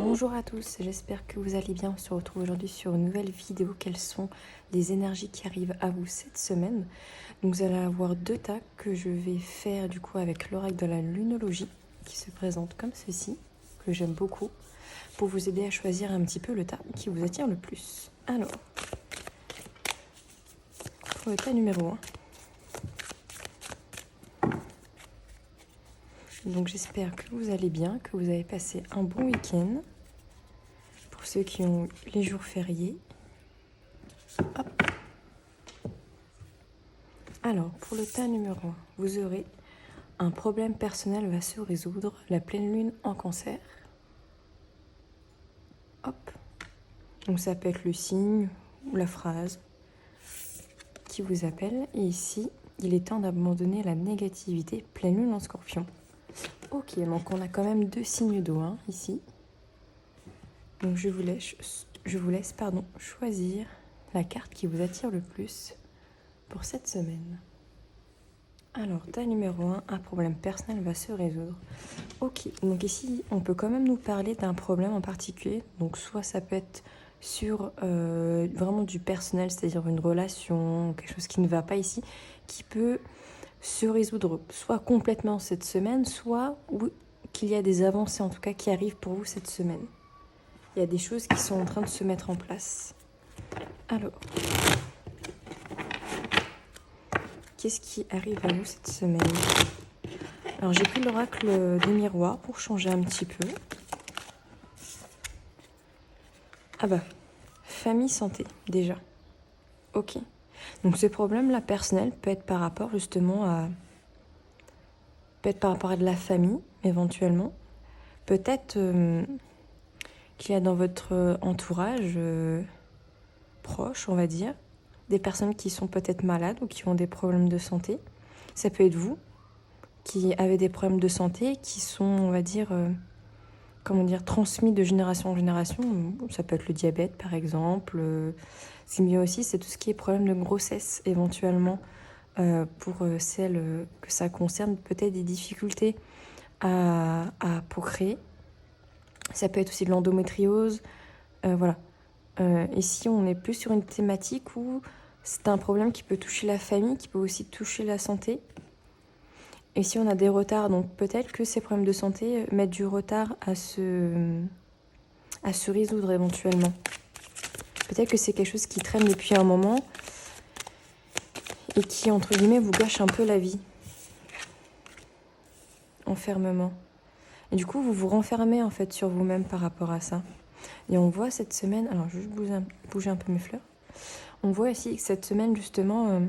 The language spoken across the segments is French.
Bonjour à tous, j'espère que vous allez bien. On se retrouve aujourd'hui sur une nouvelle vidéo. Quelles sont les énergies qui arrivent à vous cette semaine? Donc vous allez avoir deux tas que je vais faire du coup avec l'oracle de la lunologie qui se présente comme ceci, que j'aime beaucoup, pour vous aider à choisir un petit peu le tas qui vous attire le plus. Alors, pour le tas numéro 1. Donc j'espère que vous allez bien, que vous avez passé un bon week-end. Pour ceux qui ont les jours fériés. Hop. Alors, pour le tas numéro 1, vous aurez un problème personnel va se résoudre, la pleine lune en cancer. Hop. Donc ça peut être le signe ou la phrase qui vous appelle. Et ici, il est temps d'abandonner la négativité, pleine lune en scorpion. Ok, donc on a quand même deux signes d'eau ici. Donc je vous laisse choisir la carte qui vous attire le plus pour cette semaine. Alors, tas numéro 1, un problème personnel va se résoudre. Ok, donc ici, on peut quand même nous parler d'un problème en particulier. Donc, soit ça peut être sur vraiment du personnel, c'est-à-dire une relation, quelque chose qui ne va pas ici, qui peut se résoudre soit complètement cette semaine, soit qu'il y a des avancées en tout cas qui arrivent pour vous cette semaine. Il y a des choses qui sont en train de se mettre en place. Alors, qu'est-ce qui arrive à vous cette semaine? Alors j'ai pris l'oracle des miroirs pour changer un petit peu. Ah bah, famille, santé, déjà. Ok. Donc ce problème-là personnel peut être par rapport justement à... peut être par rapport à de la famille, éventuellement. Peut-être qu'il y a dans votre entourage proche, on va dire, des personnes qui sont peut-être malades ou qui ont des problèmes de santé. Ça peut être vous qui avez des problèmes de santé qui sont, on va dire, transmis de génération en génération. Ça peut être le diabète, par exemple. Ce qui est mieux aussi, c'est tout ce qui est problème de grossesse, éventuellement, pour celles que ça concerne, peut-être des difficultés à procréer. Ça peut être aussi de l'endométriose. Voilà. Ici, on est plus sur une thématique où c'est un problème qui peut toucher la famille, qui peut aussi toucher la santé. Et si on a des retards, donc peut-être que ces problèmes de santé mettent du retard à se résoudre éventuellement. Peut-être que c'est quelque chose qui traîne depuis un moment et qui, entre guillemets, vous gâche un peu la vie. Enfermement. Et du coup, vous vous renfermez en fait sur vous-même par rapport à ça. Et on voit cette semaine, alors je vais juste bouger un peu mes fleurs. On voit ici que cette semaine, justement,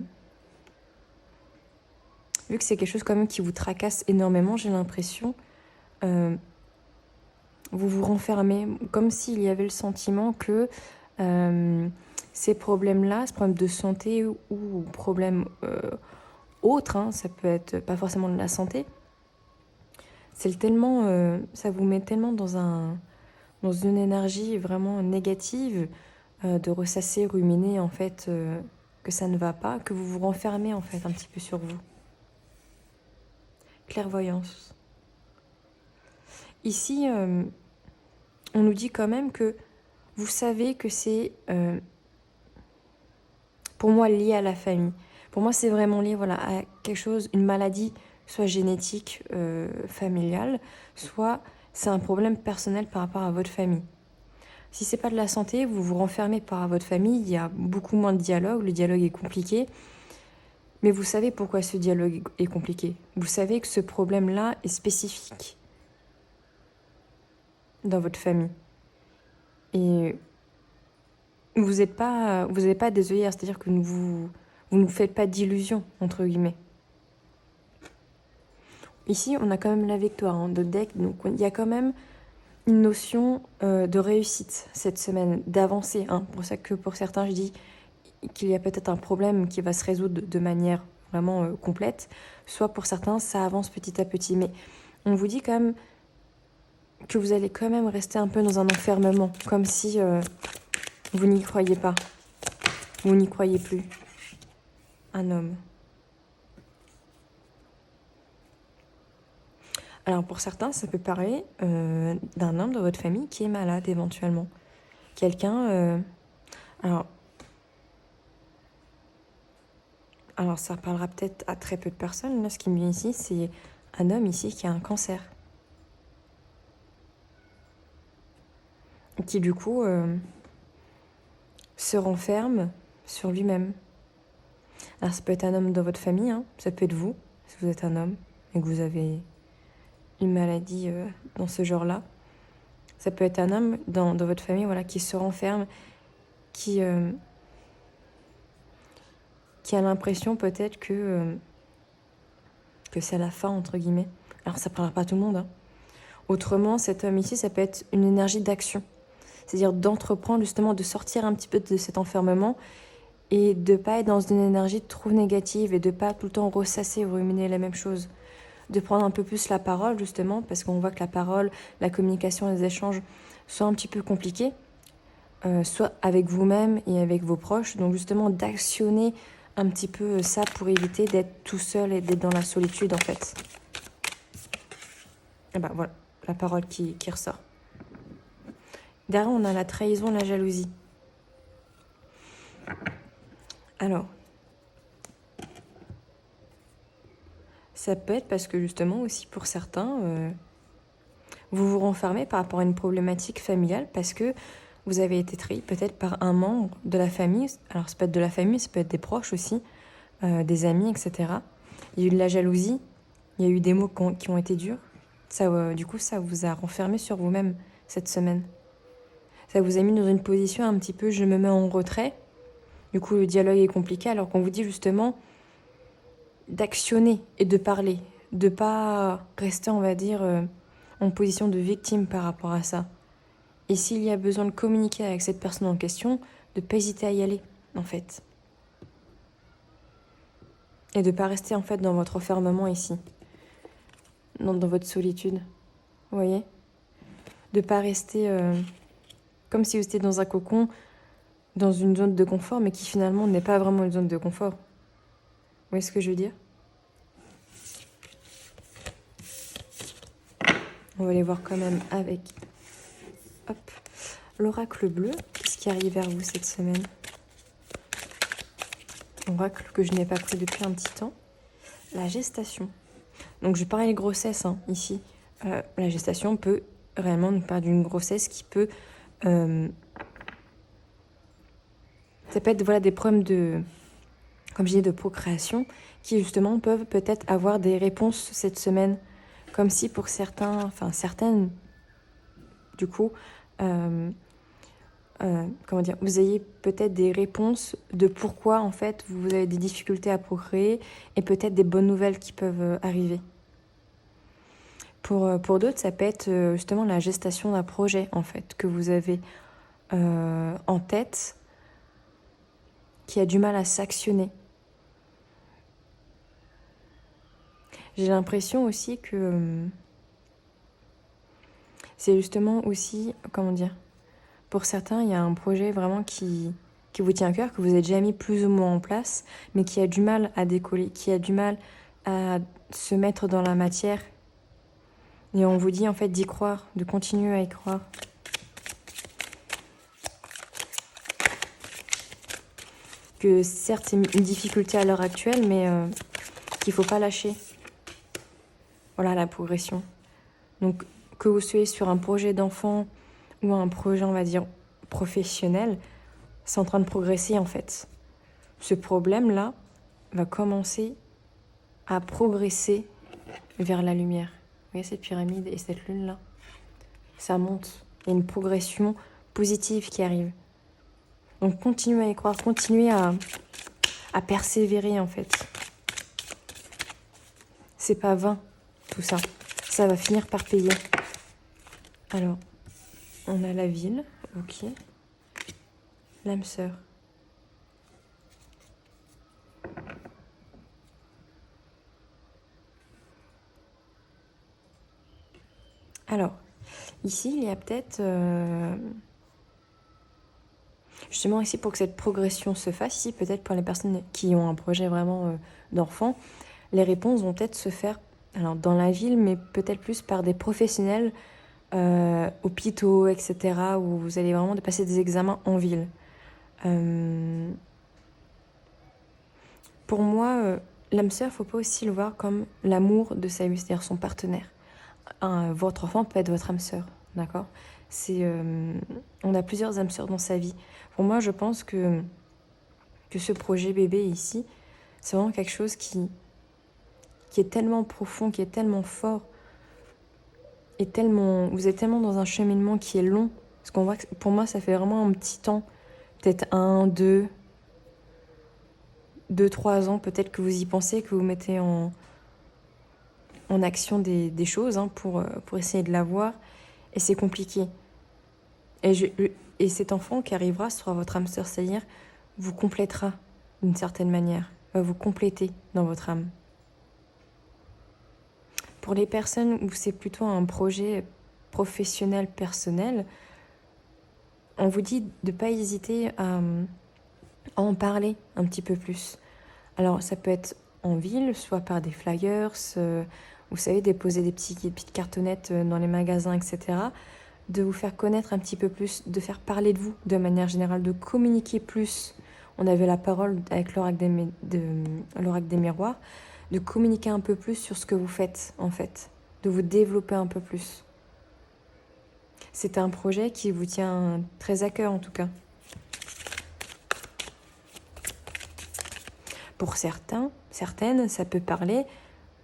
vu que c'est quelque chose quand même qui vous tracasse énormément, j'ai l'impression, vous vous renfermez, comme s'il y avait le sentiment que ces problèmes-là, ce problème de santé ou problème autre, ça peut être pas forcément de la santé, c'est tellement, ça vous met tellement dans une énergie vraiment négative, de ressasser, ruminer en fait, que ça ne va pas, que vous vous renfermez en fait un petit peu sur vous. Clairvoyance. Ici, on nous dit quand même que vous savez que c'est, pour moi, lié à la famille. Pour moi, c'est vraiment lié à quelque chose, une maladie, soit génétique, familiale, soit c'est un problème personnel par rapport à votre famille. Si c'est pas de la santé, vous vous renfermez par rapport à votre famille, il y a beaucoup moins de dialogue, le dialogue est compliqué. Mais vous savez pourquoi ce dialogue est compliqué. Vous savez que ce problème-là est spécifique dans votre famille. Et vous n'êtes pas des œillères, c'est-à-dire que vous ne vous faites pas d'illusions, entre guillemets. Ici, on a quand même la victoire de deck, donc il y a quand même une notion de réussite cette semaine, d'avancer. Pour ça que pour certains, je dis qu'il y a peut-être un problème qui va se résoudre de manière vraiment complète, soit pour certains, ça avance petit à petit. Mais on vous dit quand même que vous allez quand même rester un peu dans un enfermement, comme si vous n'y croyez pas, vous n'y croyez plus. Un homme. Alors pour certains, ça peut parler d'un homme dans votre famille qui est malade éventuellement. Quelqu'un... alors, alors ça parlera peut-être à très peu de personnes. Là, ce qui me vient ici, c'est un homme ici qui a un cancer. Qui du coup se renferme sur lui-même. Alors ça peut être un homme dans votre famille, hein. Ça peut être vous, si vous êtes un homme et que vous avez une maladie dans ce genre-là. Ça peut être un homme dans votre famille, voilà, qui se renferme, qui a l'impression peut-être que c'est la fin, entre guillemets. Alors ça ne parlera pas à tout le monde, hein. Autrement, cet homme ici, ça peut être une énergie d'action. C'est-à-dire d'entreprendre justement, de sortir un petit peu de cet enfermement et de ne pas être dans une énergie trop négative et de ne pas tout le temps ressasser ou ruminer la même chose. De prendre un peu plus la parole justement, parce qu'on voit que la parole, la communication, les échanges sont un petit peu compliqués, soit avec vous-même et avec vos proches. Donc justement d'actionner un petit peu ça pour éviter d'être tout seul et d'être dans la solitude en fait. Et ben voilà, la parole qui ressort. Derrière, on a la trahison, la jalousie. Alors, ça peut être parce que justement aussi pour certains, vous vous renfermez par rapport à une problématique familiale parce que vous avez été trahi peut-être par un membre de la famille. Alors ça peut être de la famille, ça peut être des proches aussi, des amis, etc. Il y a eu de la jalousie, il y a eu des mots qui ont été durs. Ça, du coup, ça vous a renfermé sur vous-même cette semaine. Ça vous a mis dans une position un petit peu je me mets en retrait. Du coup, le dialogue est compliqué alors qu'on vous dit justement d'actionner et de parler, de pas rester, on va dire, en position de victime par rapport à ça. Et s'il y a besoin de communiquer avec cette personne en question, de ne pas hésiter à y aller, en fait. Et de ne pas rester, en fait, dans votre enfermement ici, dans votre solitude. Vous voyez ? De ne pas rester comme si vous étiez dans un cocon, dans une zone de confort, mais qui finalement n'est pas vraiment une zone de confort. Vous voyez ce que je veux dire ? On va aller voir quand même avec l'oracle bleu. Qu'est-ce qui arrive vers vous cette semaine ? Oracle que je n'ai pas pris depuis un petit temps. La gestation. Donc je parlais de grossesse hein, ici. La gestation peut réellement nous parler d'une grossesse qui peut... ça peut être voilà, des problèmes de, comme je dis, de procréation qui justement peuvent peut-être avoir des réponses cette semaine. Comme si pour certains, enfin certaines, du coup, comment dire, vous ayez peut-être des réponses de pourquoi en fait vous avez des difficultés à procréer et peut-être des bonnes nouvelles qui peuvent arriver. Pour d'autres, ça peut être justement la gestation d'un projet en fait que vous avez en tête qui a du mal à s'actionner. J'ai l'impression aussi que c'est justement aussi, comment dire, pour certains, il y a un projet vraiment qui vous tient à cœur, que vous avez déjà mis plus ou moins en place, mais qui a du mal à décoller, qui a du mal à se mettre dans la matière. Et on vous dit en fait d'y croire, de continuer à y croire. Que certes c'est une difficulté à l'heure actuelle, mais qu'il ne faut pas lâcher. Voilà la progression. Donc que vous soyez sur un projet d'enfant ou un projet, on va dire, professionnel, c'est en train de progresser en fait. Ce problème-là va commencer à progresser vers la lumière. Vous voyez cette pyramide et cette lune-là ? Ça monte. Il y a une progression positive qui arrive. Donc continuez à y croire, continuez à persévérer en fait. C'est pas vain tout ça. Ça va finir par payer. Alors, on a la ville, ok. L'âme sœur. Alors, ici, il y a peut-être... justement, ici, pour que cette progression se fasse, peut-être pour les personnes qui ont un projet vraiment d'enfant, les réponses vont peut-être se faire Alors dans la ville, mais peut-être plus par des professionnels, hôpitaux, etc., où vous allez vraiment passer des examens en ville. Pour moi, l'âme sœur, faut pas aussi le voir comme l'amour de sa vie, c'est-à-dire son partenaire. Votre enfant peut être votre âme sœur, d'accord? On a plusieurs âmes sœurs dans sa vie. Pour moi, je pense que ce projet bébé ici, c'est vraiment quelque chose qui est tellement profond, qui est tellement fort, et tellement, vous êtes tellement dans un cheminement qui est long, parce qu'on voit que pour moi, ça fait vraiment un petit temps, peut-être 1, 2, 3 ans, peut-être que vous y pensez, que vous mettez en action des choses pour essayer de l'avoir, et c'est compliqué. Et cet enfant qui arrivera sera votre âme sœur, c'est-à-dire vous complétera d'une certaine manière, va vous compléter dans votre âme. Pour les personnes où c'est plutôt un projet professionnel, personnel, on vous dit de ne pas hésiter à en parler un petit peu plus. Alors ça peut être en ville, soit par des flyers, vous savez, déposer des petites cartonnettes dans les magasins, etc., de vous faire connaître un petit peu plus, de faire parler de vous de manière générale, de communiquer plus. On avait la parole avec l'oracle des miroirs, de communiquer un peu plus sur ce que vous faites, en fait, de vous développer un peu plus. C'est un projet qui vous tient très à cœur, en tout cas. Pour certaines, ça peut parler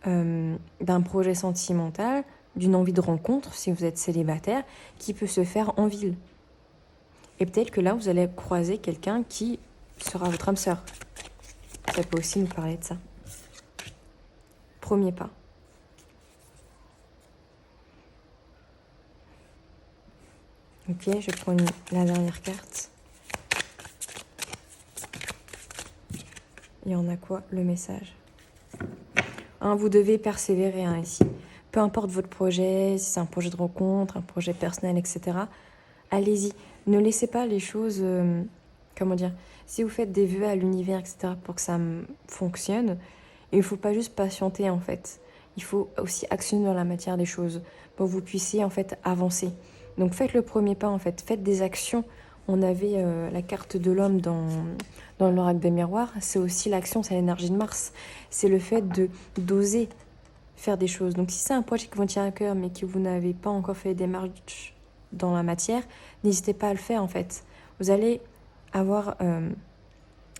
d'un projet sentimental, d'une envie de rencontre, si vous êtes célibataire, qui peut se faire en ville. Et peut-être que là, vous allez croiser quelqu'un qui sera votre âme sœur. Ça peut aussi nous parler de ça. Premier pas. Ok, je prends la dernière carte. Il y en a quoi? Le message. Vous devez persévérer ici. Peu importe votre projet, si c'est un projet de rencontre, un projet personnel, etc. Allez-y. Ne laissez pas les choses... comment dire? Si vous faites des vœux à l'univers, etc., pour que ça fonctionne, il ne faut pas juste patienter, en fait. Il faut aussi actionner dans la matière des choses pour que vous puissiez, en fait, avancer. Donc faites le premier pas, en fait. Faites des actions. On avait la carte de l'homme dans l'oracle des miroirs. C'est aussi l'action, c'est l'énergie de Mars. C'est le fait d'oser faire des choses. Donc si c'est un projet qui vous tient à cœur, mais que vous n'avez pas encore fait des démarches dans la matière, n'hésitez pas à le faire, en fait. Vous allez avoir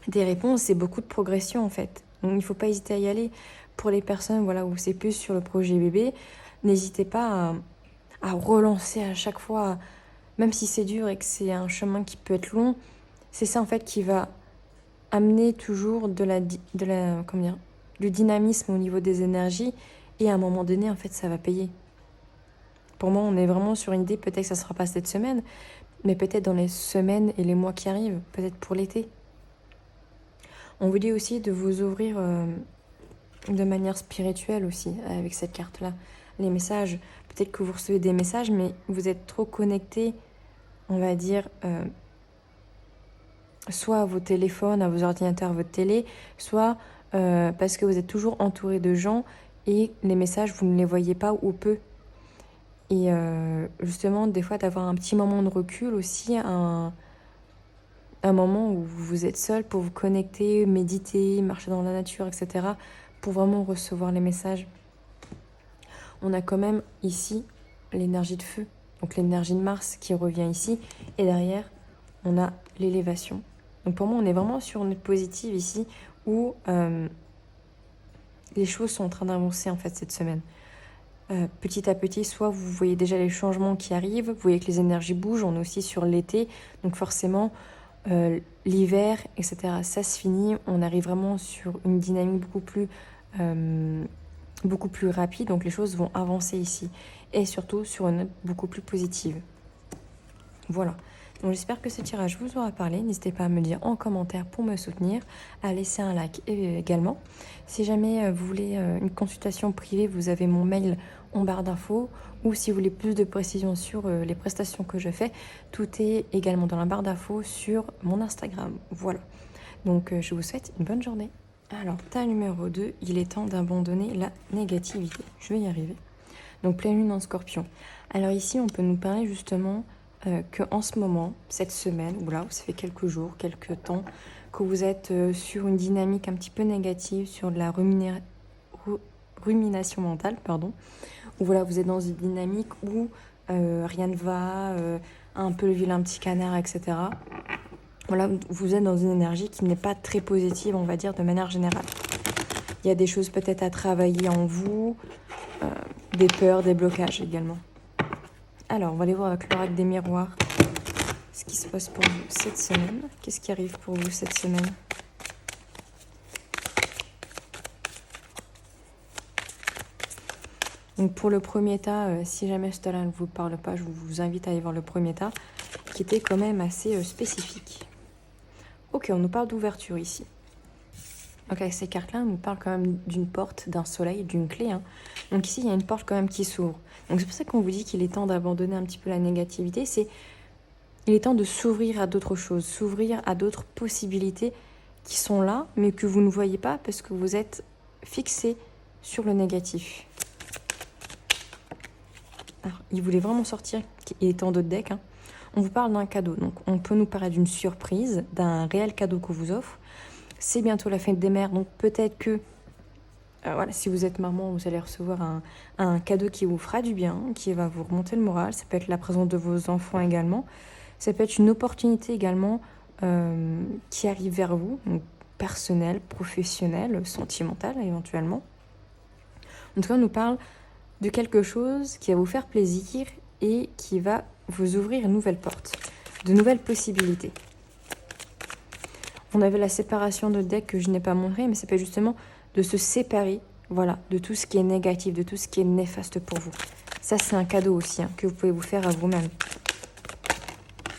des réponses et beaucoup de progression, en fait. Donc il ne faut pas hésiter à y aller. Pour les personnes voilà, où c'est plus sur le projet bébé, n'hésitez pas à relancer à chaque fois, même si c'est dur et que c'est un chemin qui peut être long. C'est ça, en fait, qui va amener toujours du dynamisme au niveau des énergies, et à un moment donné, en fait, ça va payer. Pour moi, on est vraiment sur une idée, peut-être que ça ne sera pas cette semaine, mais peut-être dans les semaines et les mois qui arrivent, peut-être pour l'été. On vous dit aussi de vous ouvrir de manière spirituelle aussi, avec cette carte-là. Les messages, peut-être que vous recevez des messages, mais vous êtes trop connectés, on va dire, soit à vos téléphones, à vos ordinateurs, à votre télé, soit parce que vous êtes toujours entouré de gens et les messages, vous ne les voyez pas ou peu. Et justement, des fois, d'avoir un petit moment de recul aussi, un moment où vous êtes seul pour vous connecter, méditer, marcher dans la nature, etc., pour vraiment recevoir les messages. On a quand même ici l'énergie de feu, donc l'énergie de Mars qui revient ici, et derrière, on a l'élévation. Donc pour moi, on est vraiment sur une note positive ici, où les choses sont en train d'avancer, en fait, cette semaine. Petit à petit, soit vous voyez déjà les changements qui arrivent, vous voyez que les énergies bougent, on est aussi sur l'été, donc forcément l'hiver, etc., ça se finit, on arrive vraiment sur une dynamique beaucoup plus rapide, donc les choses vont avancer ici, et surtout sur une note beaucoup plus positive. Voilà. Donc j'espère que ce tirage vous aura parlé. N'hésitez pas à me dire en commentaire pour me soutenir, à laisser un like également. Si jamais vous voulez une consultation privée, vous avez mon mail en barre d'infos, ou si vous voulez plus de précisions sur les prestations que je fais, tout est également dans la barre d'infos sur mon Instagram. Voilà. Donc je vous souhaite une bonne journée. Alors, tas numéro 2, il est temps d'abandonner la négativité. Je vais y arriver. Donc, pleine lune en scorpion. Alors ici, on peut nous parler justement qu'en ce moment, cette semaine, ou là, ça fait quelques jours, quelques temps, que vous êtes sur une dynamique un petit peu négative, sur de la rumination mentale, pardon, où voilà, vous êtes dans une dynamique où rien ne va, un peu le vilain petit canard, etc. Voilà, vous êtes dans une énergie qui n'est pas très positive, on va dire, de manière générale. Il y a des choses peut-être à travailler en vous, des peurs, des blocages également. Alors, on va aller voir avec l'oracle des miroirs ce qui se passe pour vous cette semaine. Qu'est-ce qui arrive pour vous cette semaine? Donc pour le premier tas, si jamais ce tas-là ne vous parle pas, je vous invite à aller voir le premier tas, qui était quand même assez spécifique. Ok, on nous parle d'ouverture ici. Donc avec ces cartes-là, on nous parle quand même d'une porte, d'un soleil, d'une clé. Hein. Donc ici, il y a une porte quand même qui s'ouvre. Donc c'est pour ça qu'on vous dit qu'il est temps d'abandonner un petit peu la négativité. Il est temps de s'ouvrir à d'autres choses, s'ouvrir à d'autres possibilités qui sont là, mais que vous ne voyez pas parce que vous êtes fixé sur le négatif. Alors, il voulait vraiment sortir, il est en d'autres decks. Hein. On vous parle d'un cadeau, donc on peut nous parler d'une surprise, d'un réel cadeau qu'on vous offre. C'est bientôt la fête des mères, donc peut-être que voilà, si vous êtes maman, vous allez recevoir un cadeau qui vous fera du bien, qui va vous remonter le moral. Ça peut être la présence de vos enfants également. Ça peut être une opportunité également qui arrive vers vous, donc personnelle, professionnelle, sentimentale éventuellement. En tout cas, on nous parle de quelque chose qui va vous faire plaisir et qui va vous ouvrir une nouvelle porte, de nouvelles possibilités. On avait la séparation de deck que je n'ai pas montré, mais ça peut justement de se séparer, voilà, de tout ce qui est négatif, de tout ce qui est néfaste pour vous. Ça, c'est un cadeau aussi hein, que vous pouvez vous faire à vous-même.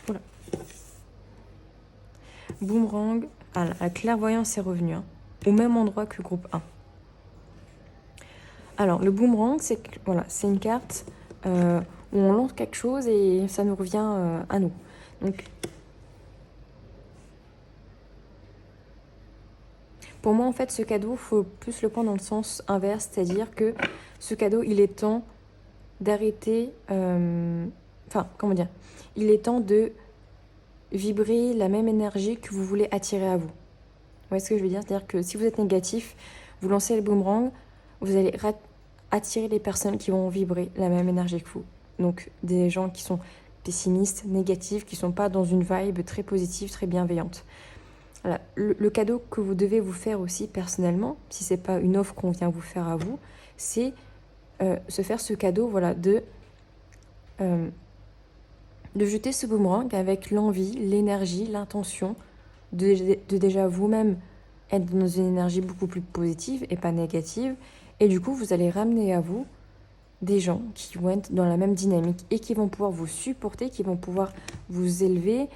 Voilà. Boomerang, la clairvoyance est revenue, hein, au même endroit que groupe 1. Alors, le boomerang, c'est voilà, une carte où on lance quelque chose et ça nous revient à nous. Donc, pour moi, en fait, ce cadeau, il faut plus le prendre dans le sens inverse, c'est-à-dire que ce cadeau, il est temps d'arrêter... comment dire? Il est temps de vibrer la même énergie que vous voulez attirer à vous. Vous voyez ce que je veux dire? C'est-à-dire que si vous êtes négatif, vous lancez le boomerang, vous allez attirer les personnes qui vont vibrer la même énergie que vous. Donc, des gens qui sont pessimistes, négatifs, qui ne sont pas dans une vibe très positive, très bienveillante. Voilà. Le cadeau que vous devez vous faire aussi personnellement, si ce n'est pas une offre qu'on vient vous faire à vous, c'est se faire ce cadeau voilà, de jeter ce boomerang avec l'envie, l'énergie, l'intention de déjà vous-même être dans une énergie beaucoup plus positive et pas négative. Et du coup, vous allez ramener à vous des gens qui vont être dans la même dynamique et qui vont pouvoir vous supporter, qui vont pouvoir vous élever,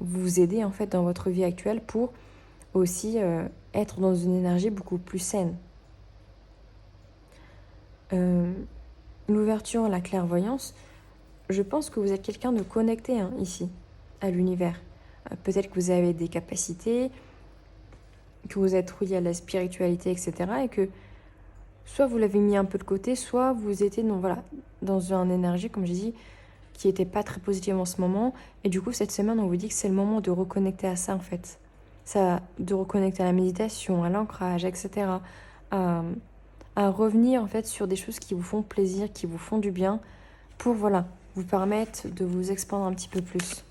vous aider en fait dans votre vie actuelle pour aussi être dans une énergie beaucoup plus saine. L'ouverture, la clairvoyance, je pense que vous êtes quelqu'un de connecté hein, ici, à l'univers. Peut-être que vous avez des capacités, que vous êtes relié à la spiritualité, etc. Et que soit vous l'avez mis un peu de côté, soit vous étiez dans une énergie, comme j'ai dit, qui n'était pas très positive en ce moment. Et du coup, cette semaine, on vous dit que c'est le moment de reconnecter à ça, en fait. De reconnecter à la méditation, à l'ancrage, etc. À revenir, en fait, sur des choses qui vous font plaisir, qui vous font du bien, pour, vous permettre de vous expandre un petit peu plus.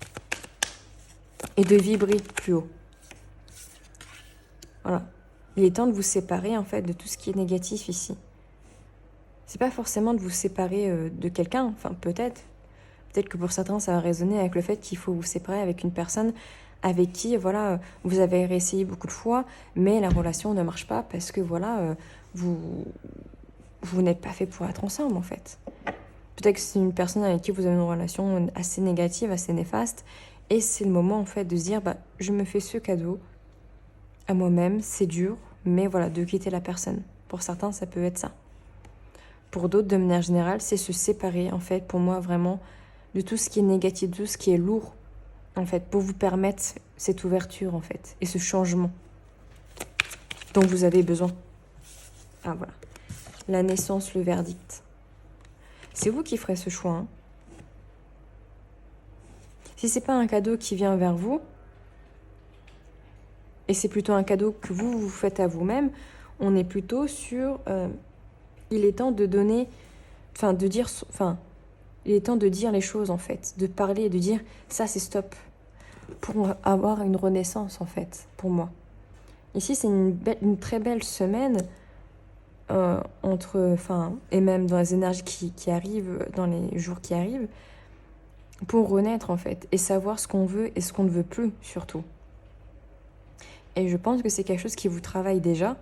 Et de vibrer plus haut. Voilà. Il est temps de vous séparer, en fait, de tout ce qui est négatif ici. C'est pas forcément de vous séparer de quelqu'un, enfin, peut-être. Peut-être que pour certains, ça va résonner avec le fait qu'il faut vous séparer avec une personne avec qui, vous avez réessayé beaucoup de fois, mais la relation ne marche pas parce que, vous n'êtes pas fait pour être ensemble, en fait. Peut-être que c'est une personne avec qui vous avez une relation assez négative, assez néfaste, et c'est le moment, en fait, de se dire, je me fais ce cadeau à moi-même, c'est dur, mais de quitter la personne. Pour certains, ça peut être ça. Pour d'autres, de manière générale, c'est se séparer, en fait, pour moi, vraiment, de tout ce qui est négatif, de tout ce qui est lourd, en fait, pour vous permettre cette ouverture, en fait, et ce changement. dont vous avez besoin. Ah voilà. La naissance, le verdict. C'est vous qui ferez ce choix. Hein. Si c'est pas un cadeau qui vient vers vous, et c'est plutôt un cadeau que vous faites à vous-même, on est plutôt sur... il est temps de donner... Enfin, de dire... Enfin, il est temps de dire les choses, en fait. De parler et de dire, ça, c'est stop. Pour avoir une renaissance, en fait, pour moi. Ici, c'est une très belle semaine et même dans les énergies qui arrivent, dans les jours qui arrivent, pour renaître, en fait, et savoir ce qu'on veut et ce qu'on ne veut plus, surtout. Et je pense que c'est quelque chose qui vous travaille déjà,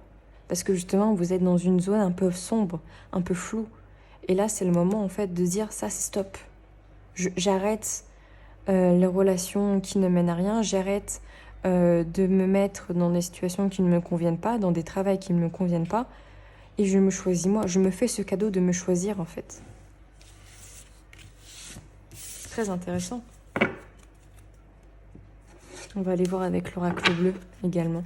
parce que justement, vous êtes dans une zone un peu sombre, un peu floue. Et là, c'est le moment, en fait, de dire, ça, c'est stop. J'arrête les relations qui ne mènent à rien, j'arrête de me mettre dans des situations qui ne me conviennent pas, dans des travails qui ne me conviennent pas, et je me choisis moi. Je me fais ce cadeau de me choisir, en fait. Très intéressant. On va aller voir avec l'oracle bleu également.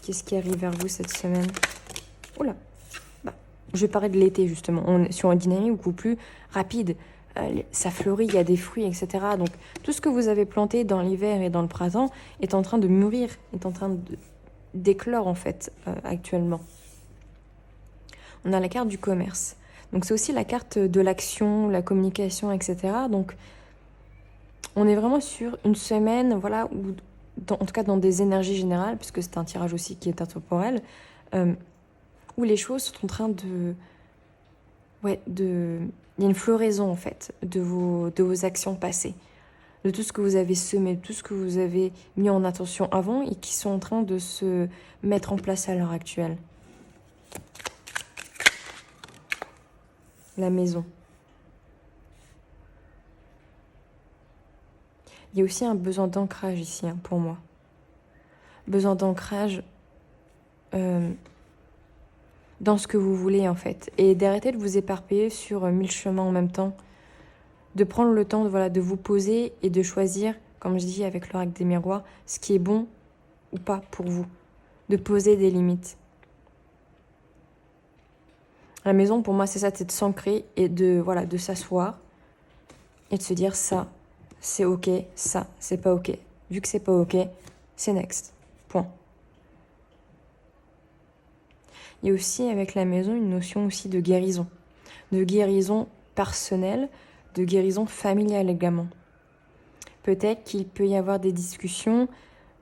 Qu'est-ce qui arrive vers vous cette semaine? Oula, je vais parler de l'été justement. On est sur une dynamique beaucoup plus rapide. Ça fleurit, il y a des fruits, etc. Donc tout ce que vous avez planté dans l'hiver et dans le printemps est en train de mûrir, est en train d'éclore en fait actuellement. On a la carte du commerce. Donc c'est aussi la carte de l'action, la communication, etc. Donc on est vraiment sur une semaine, voilà, où, en tout cas dans des énergies générales, puisque c'est un tirage aussi qui est intemporel, où les choses sont en train de... Ouais, il y a une floraison en fait de vos actions passées, de tout ce que vous avez semé, de tout ce que vous avez mis en attention avant et qui sont en train de se mettre en place à l'heure actuelle. La maison. Il y a aussi un besoin d'ancrage ici, hein, pour moi. Besoin d'ancrage dans ce que vous voulez, en fait. Et d'arrêter de vous éparpiller sur 1000 chemins en même temps. De prendre le temps de vous poser et de choisir, comme je dis avec l'oracle des miroirs, ce qui est bon ou pas pour vous. De poser des limites. La maison, pour moi, c'est ça, c'est de s'ancrer et de s'asseoir et de se dire ça, c'est ok, ça, c'est pas ok. Vu que c'est pas ok, c'est next. Point. Il y a aussi avec la maison une notion aussi de guérison personnelle, de guérison familiale également. Peut-être qu'il peut y avoir des discussions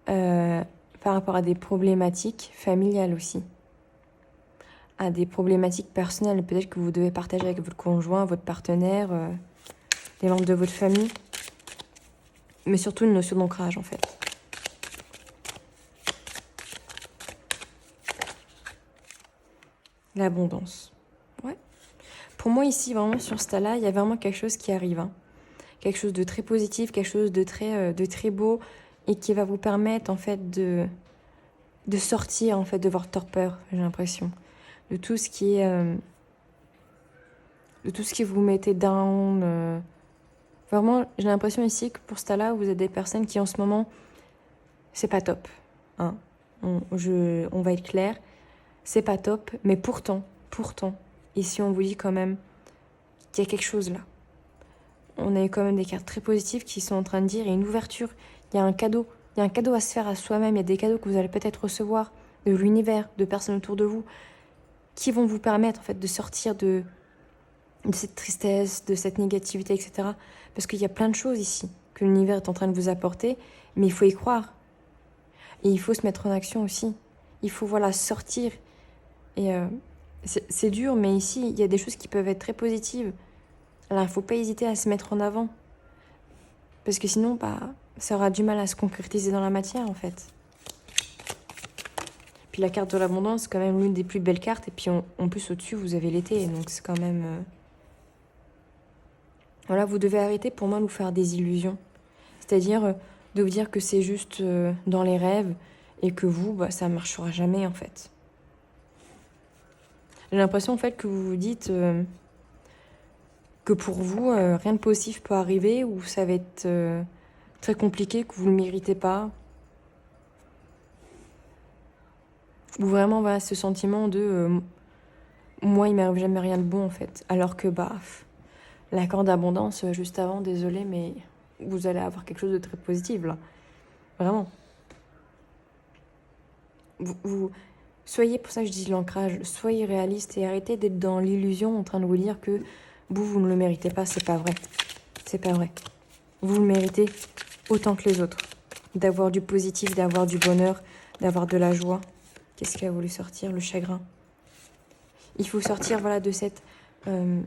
par rapport à des problématiques familiales aussi. À des problématiques personnelles, peut-être que vous devez partager avec votre conjoint, votre partenaire, les membres de votre famille, mais surtout une notion d'ancrage en fait. L'abondance. Ouais. Pour moi ici, vraiment sur ce tas-là, il y a vraiment quelque chose qui arrive. Hein. Quelque chose de très positif, quelque chose de très beau et qui va vous permettre en fait de sortir en fait de votre torpeur, j'ai l'impression. De tout ce qui est de tout ce qui vous mettez down. Vraiment, j'ai l'impression ici que pour ce tas-là, vous êtes des personnes qui en ce moment, c'est pas top. Hein. On va être clair, c'est pas top, mais pourtant, ici on vous dit quand même qu'il y a quelque chose là. On a eu quand même des cartes très positives qui sont en train de dire, il y a une ouverture, il y a un cadeau à se faire à soi-même, il y a des cadeaux que vous allez peut-être recevoir de l'univers, de personnes autour de vous, qui vont vous permettre en fait de sortir de cette tristesse, de cette négativité, etc. Parce qu'il y a plein de choses ici que l'univers est en train de vous apporter, mais il faut y croire. Et il faut se mettre en action aussi. Il faut sortir. Et c'est dur, mais ici, il y a des choses qui peuvent être très positives. Alors, il ne faut pas hésiter à se mettre en avant. Parce que sinon, ça aura du mal à se concrétiser dans la matière, en fait. Puis la carte de l'abondance, c'est quand même l'une des plus belles cartes. Et puis en plus, au-dessus, vous avez l'été. Donc c'est quand même... Voilà, vous devez arrêter pour moi de vous faire des illusions. C'est-à-dire de vous dire que c'est juste dans les rêves et que vous, ça ne marchera jamais, en fait. J'ai l'impression, en fait, que vous vous dites que pour vous, rien de positif peut arriver ou ça va être très compliqué, que vous ne le méritez pas. Ou vraiment, voilà, ce sentiment de moi, il m'arrive jamais rien de bon, en fait. Alors que, l'accord d'abondance, juste avant, désolé, mais vous allez avoir quelque chose de très positif, là. Vraiment. Soyez, pour ça que je dis l'ancrage, soyez réaliste et arrêtez d'être dans l'illusion en train de vous dire que vous ne le méritez pas. C'est pas vrai. C'est pas vrai. Vous le méritez autant que les autres. D'avoir du positif, d'avoir du bonheur, d'avoir de la joie. Qu'est-ce qui a voulu sortir? Le chagrin. Il faut sortir, voilà, de cette... On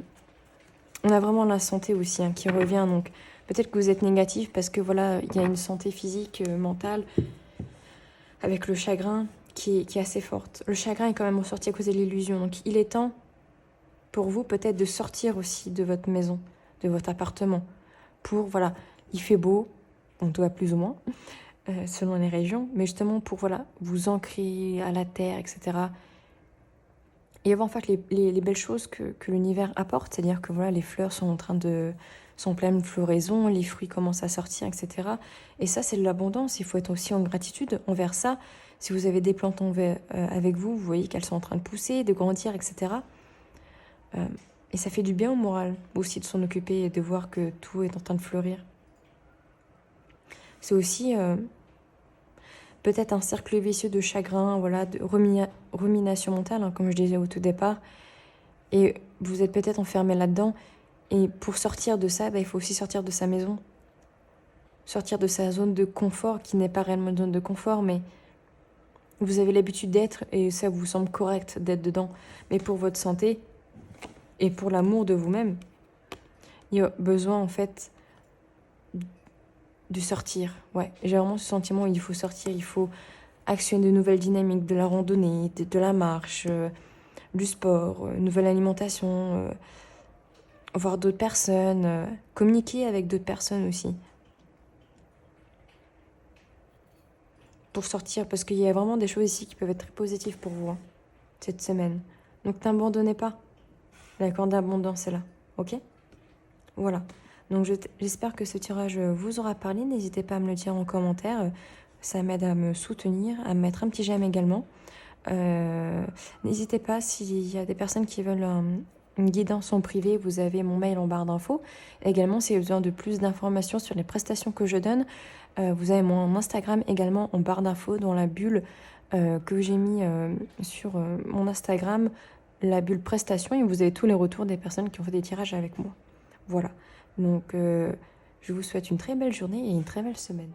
a vraiment la santé aussi qui revient. Donc peut-être que vous êtes négatif parce que voilà, il y a une santé physique, mentale, avec le chagrin qui est assez forte. Le chagrin est quand même ressorti à cause de l'illusion. Donc il est temps pour vous peut-être de sortir aussi de votre maison, de votre appartement. Pour, voilà, il fait beau, on doit plus ou moins, selon les régions, mais justement pour, voilà, vous ancrer à la terre, etc. Et avoir en fait les belles choses que l'univers apporte, c'est-à-dire que voilà, les fleurs sont sont pleines de floraison, les fruits commencent à sortir, etc. Et ça, c'est de l'abondance. Il faut être aussi en gratitude envers ça. Si vous avez des plantes avec vous, vous voyez qu'elles sont en train de pousser, de grandir, etc. Et ça fait du bien au moral aussi de s'en occuper et de voir que tout est en train de fleurir. C'est aussi peut-être un cercle vicieux de chagrin, voilà, de rumination mentale, comme je disais au tout départ. Et vous êtes peut-être enfermé là-dedans. Et pour sortir de ça, il faut aussi sortir de sa maison. Sortir de sa zone de confort, qui n'est pas réellement une zone de confort, mais vous avez l'habitude d'être, et ça vous semble correct d'être dedans. Mais pour votre santé, et pour l'amour de vous-même, il y a besoin, en fait, de sortir. Ouais, j'ai vraiment ce sentiment où il faut sortir, il faut actionner de nouvelles dynamiques, de la randonnée, de la marche, du sport, nouvelle alimentation, voir d'autres personnes, communiquer avec d'autres personnes aussi. Pour sortir, parce qu'il y a vraiment des choses ici qui peuvent être très positives pour vous, cette semaine. Donc n'abandonnez pas. L'accord d'abondance est là, ok? Voilà. Donc j'espère que ce tirage vous aura parlé. N'hésitez pas à me le dire en commentaire. Ça m'aide à me soutenir, à me mettre un petit j'aime également. N'hésitez pas, s'il y a des personnes qui veulent une guidance en privé, vous avez mon mail en barre d'infos. Également, si vous avez besoin de plus d'informations sur les prestations que je donne, vous avez mon Instagram également en barre d'infos dans la bulle que j'ai mis sur mon Instagram, la bulle prestation, et vous avez tous les retours des personnes qui ont fait des tirages avec moi. Voilà. Donc, je vous souhaite une très belle journée et une très belle semaine.